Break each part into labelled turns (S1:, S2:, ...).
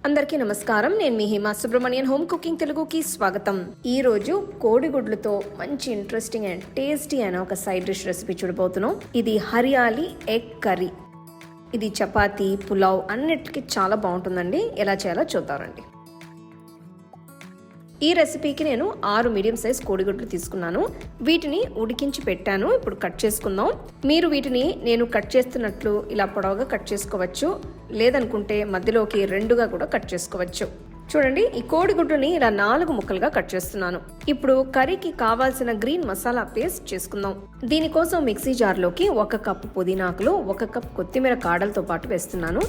S1: అందరికీ నమస్కారం. నేను మీ హిమా సుబ్రమణియన్ హోమ్ కుకింగ్ తెలుగుకి స్వాగతం. ఈ రోజు కోడిగుడ్లతో మంచి ఇంట్రెస్టింగ్ అండ్ టేస్టీ అయిన ఒక సైడ్ డిష్ రెసిపీ చూడబోతున్నాం. ఇది హరియాలి ఎగ్ కర్రీ. ఇది చపాతీ, పులావ్ అన్నిటికీ చాలా బాగుంటుందండి. ఎలా చేయాలో చూద్దామండి. ఈ రెసిపీకి నేను 6 మీడియం సైజ్ కోడిగుడ్లు తీసుకున్నాను. వీటిని ఉడికించి పెట్టాను. ఇప్పుడు కట్ చేసుకుందాం. మీరు వీటిని నేను కట్ చేస్తున్నట్లు ఇలా పొడవుగా కట్ చేసుకోవచ్చు, లేదనుకుంటే మధ్యలోకి 2గా కూడా కట్ చేసుకోవచ్చు. చూడండి, ఈ కోడిగుడ్డుని ఇలా 4 ముక్కలుగా కట్ చేస్తున్నాను. ఇప్పుడు కర్రీకి కావాల్సిన గ్రీన్ మసాలా పేస్ట్ చేసుకుందాం. దీనికోసం మిక్సీ జార్లోకి 1 కప్పు పుదీనాకులు, 1 కప్ కొత్తిమీర కాడలతో పాటు వేస్తున్నాను.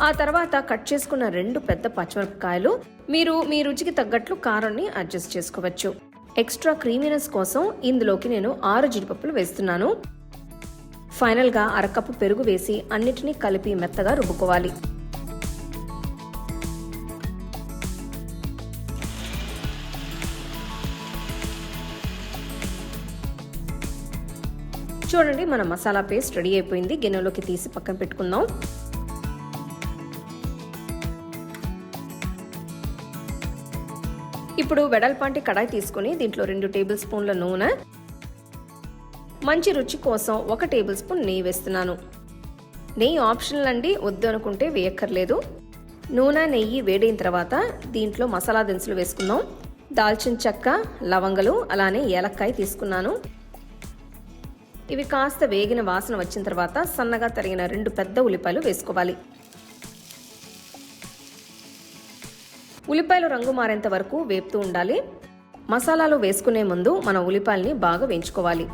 S1: ఆ తర్వాత కట్ చేసుకున్న 2 పెద్ద పచ్చిమిరపకాయలు. మీరు మీ రుచికి తగ్గట్లు కారాన్ని అడ్జస్ట్ చేసుకోవచ్చు. ఎక్స్ట్రా క్రీమీనెస్ కోసం ఇందులోకి నేను 6 జీడిపప్పులు వేస్తున్నాను. ఫైనల్గా 1/2 కప్పు పెరుగు వేసి అన్నిటినీ కలిపి మెత్తగా రుబ్బుకోవాలి. చూడండి, మన మసాలా పేస్ట్ రెడీ అయిపోయింది. గిన్నెలోకి తీసి పక్కన పెట్టుకుందాం. ఇప్పుడు వెడల్పాంటి కడాయి తీసుకుని దీంట్లో 2 టేబుల్ స్పూన్ల నూనె, మంచి రుచి కోసం 1 టేబుల్ స్పూన్ నెయ్యి వేస్తున్నాను. నెయ్యి ఆప్షనల్ అండి, వద్దు అనుకుంటే వేయక్కర్లేదు. నూనె నెయ్యి వేడైన తర్వాత దీంట్లో మసాలా దినుసులు వేసుకుందాం. దాల్చిన చెక్క, లవంగలు, అలానే ఏలక్కాయ తీసుకున్నాను. ఇవి కాస్త వేగిన వాసన వచ్చిన తర్వాత సన్నగా తరిగిన 2 పెద్ద ఉల్లిపాయలు వేసుకోవాలి. ఉల్లిపాయలు రంగు మారేంత వరకు వేపుతూ ఉండాలి. మసాలాలు వేసుకునే ముందు మన ఉల్లిపాయల్ని బాగా వేయించుకోవాలి.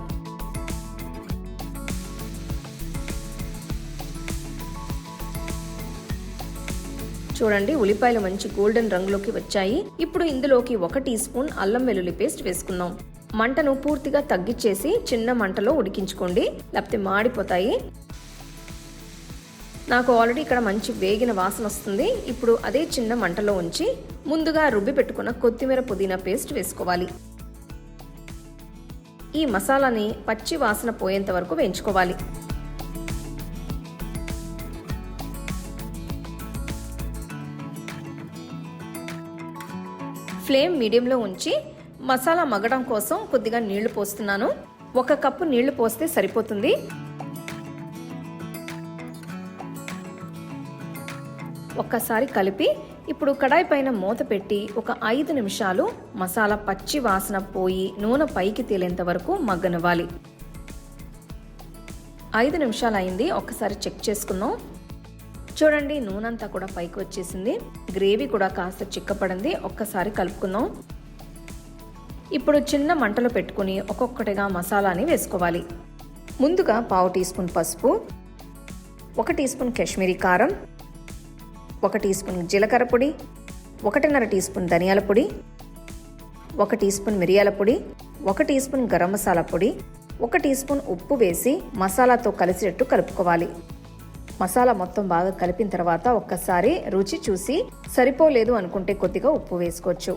S1: చూడండి, ఉల్లిపాయలు మంచి గోల్డెన్ రంగులోకి వచ్చాయి. ఇప్పుడు ఇందులోకి 1 టీ స్పూన్ అల్లం వెల్లుల్లి పేస్ట్ వేసుకుందాం. మంటను పూర్తిగా తగ్గించేసి చిన్న మంటలో ఉడికించుకోండి, లేకపోతే మాడిపోతాయి. నాకు ఆల్రెడీ ఇక్కడ మంచి వేగిన వాసన వస్తుంది. ఇప్పుడు అదే చిన్న మంటలో ఉంచి ముందుగా రుబ్బి పెట్టుకున్న కొత్తిమీర పుదీనా పేస్ట్ వేసుకోవాలి. ఈ మసాలాని పచ్చి వాసన పోయేంత వరకు వేయించుకోవాలి. ఫ్లేమ్ మీడియంలో ఉంచి మసాలా మగ్గడం కోసం కొద్దిగా నీళ్లు పోస్తున్నాను. 1 కప్పు నీళ్లు పోస్తే సరిపోతుంది. ఒక్కసారి కలిపి ఇప్పుడు కడాయి పైన మూత పెట్టి ఒక 5 నిమిషాలు మసాలా పచ్చి వాసన పోయి నూనె పైకి తేలేంత వరకు మగ్గనివ్వాలి. 5 నిమిషాలు అయింది. ఒక్కసారి చెక్ చేసుకుందాం. చూడండి, నూనె అంతా కూడా పైకి వచ్చేసింది. గ్రేవీ కూడా కాస్త చిక్కపడింది. ఒక్కసారి కలుపుకుందాం. ఇప్పుడు చిన్న మంటలో పెట్టుకుని ఒక్కొక్కటిగా మసాలాని వేసుకోవాలి. ముందుగా 1/2 టీ స్పూన్ పసుపు, 1 టీ స్పూన్ కాశ్మీరీ కారం, 1 టీ స్పూన్ జీలకర్ర పొడి, 1.5 టీ స్పూన్ ధనియాల పొడి, 1 టీ స్పూన్ మిరియాల పొడి, 1 టీ స్పూన్ గరం మసాలా పొడి, 1 టీ స్పూన్ ఉప్పు వేసి మసాలాతో కలిసేటట్టు కలుపుకోవాలి. మసాలా మొత్తం బాగా కలిపిన తర్వాత ఒక్కసారి రుచి చూసి సరిపోలేదు అనుకుంటే కొద్దిగా ఉప్పు వేసుకోవచ్చు.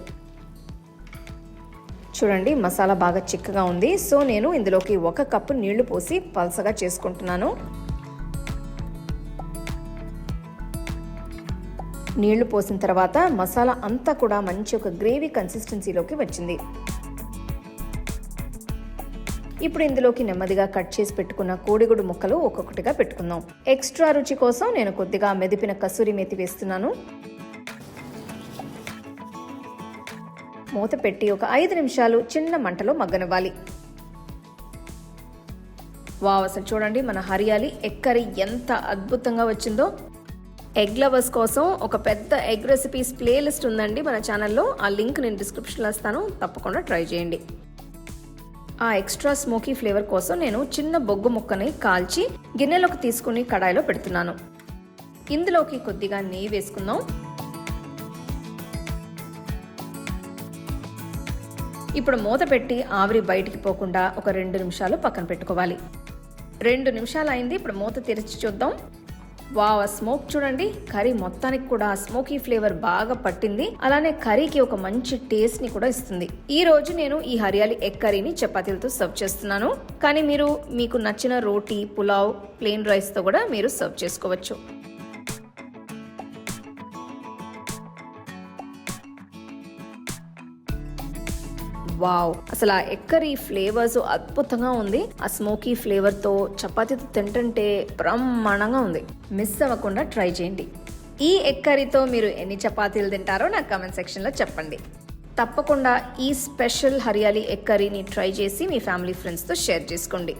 S1: చూడండి, మసాలా బాగా చిక్కగా ఉంది. సో నేను ఇందులోకి 1 కప్పు నీళ్లు పోసి పల్సగా చేసుకుంటున్నాను. నీళ్లు పోసిన తర్వాత మసాలా అంతా కూడా మంచి ఒక గ్రేవీ కన్సిస్టెన్సీలోకి వచ్చింది. ఇప్పుడు ఇందులోకి నెమ్మదిగా కట్ చేసి పెట్టుకున్న కోడిగుడ్డు ముక్కలు ఒక్కొక్కటిగా పెట్టుకుందాం. ఎక్స్ట్రా రుచి కోసం నేను కొద్దిగా మెదిపిన కసూరి మేతి వేస్తున్నాను. మూత పెట్టి ఒక 5 నిమిషాలు చిన్న మంటలో మగ్గనివ్వాలి. వావ్, అసలు చూడండి, మన హరియాలి ఎగ్ కర్రీ ఎంత అద్భుతంగా వచ్చిందో. ఎగ్ లవర్స్ కోసం ఒక పెద్ద ఎగ్ రెసిపీస్ ప్లేలిస్ట్ ఉందండి మన ఛానల్లో. ఆ లింక్ నేను డిస్క్రిప్షన్లో ఇస్తాను, తప్పకుండా ట్రై చేయండి. ఆ ఎక్స్ట్రా స్మోకీ ఫ్లేవర్ కోసం నేను చిన్న బొగ్గు ముక్కని కాల్చి గిన్నెలోకి తీసుకుని కడాయిలో పెడుతున్నాను. ఇందులోకి కొద్దిగా నెయ్యి వేసుకుందాం. ఇప్పుడు మూత పెట్టి ఆవిరి బయటికి పోకుండా ఒక 2 నిమిషాలు పక్కన పెట్టుకోవాలి. 2 నిమిషాలు అయింది. ఇప్పుడు మూత తెరిచి చూద్దాం. వావ్, ఆ స్మోక్ చూడండి, కర్రీ మొత్తానికి కూడా ఆ స్మోకీ ఫ్లేవర్ బాగా పట్టింది. అలానే కర్రీకి ఒక మంచి టేస్ట్ ని కూడా ఇస్తుంది. ఈ రోజు నేను ఈ హరియాలి ఎగ్ కర్రీని చపాతీలతో సర్వ్ చేస్తున్నాను. కానీ మీకు నచ్చిన రోటీ, పులావ్, ప్లెయిన్ రైస్ తో కూడా మీరు సర్వ్ చేసుకోవచ్చు. వావ్, అసలు ఆ ఎగ్ కర్రీ ఫ్లేవర్స్ అద్భుతంగా ఉంది. ఆ స్మోకీ ఫ్లేవర్ తో చపాతీతో తింటుంటే బ్రహ్మాండంగా ఉంది. మిస్ అవ్వకుండా ట్రై చేయండి. ఈ ఎగ్ కర్రీతో మీరు ఎన్ని చపాతీలు తింటారో నాకు కామెంట్ సెక్షన్లో చెప్పండి. తప్పకుండా ఈ స్పెషల్ హరియాలి ఎగ్ కర్రీని ట్రై చేసి మీ ఫ్యామిలీ ఫ్రెండ్స్తో షేర్ చేసుకోండి.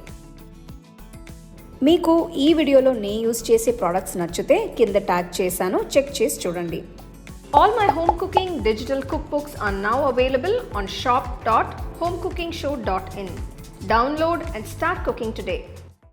S1: మీకు ఈ వీడియోలో నేను యూజ్ చేసే ప్రోడక్ట్స్ నచ్చితే కింద ట్యాగ్ చేశాను, చెక్ చేసి చూడండి. All my home cooking digital cookbooks are now available on shop.homecookingshow.in. Download and start cooking today.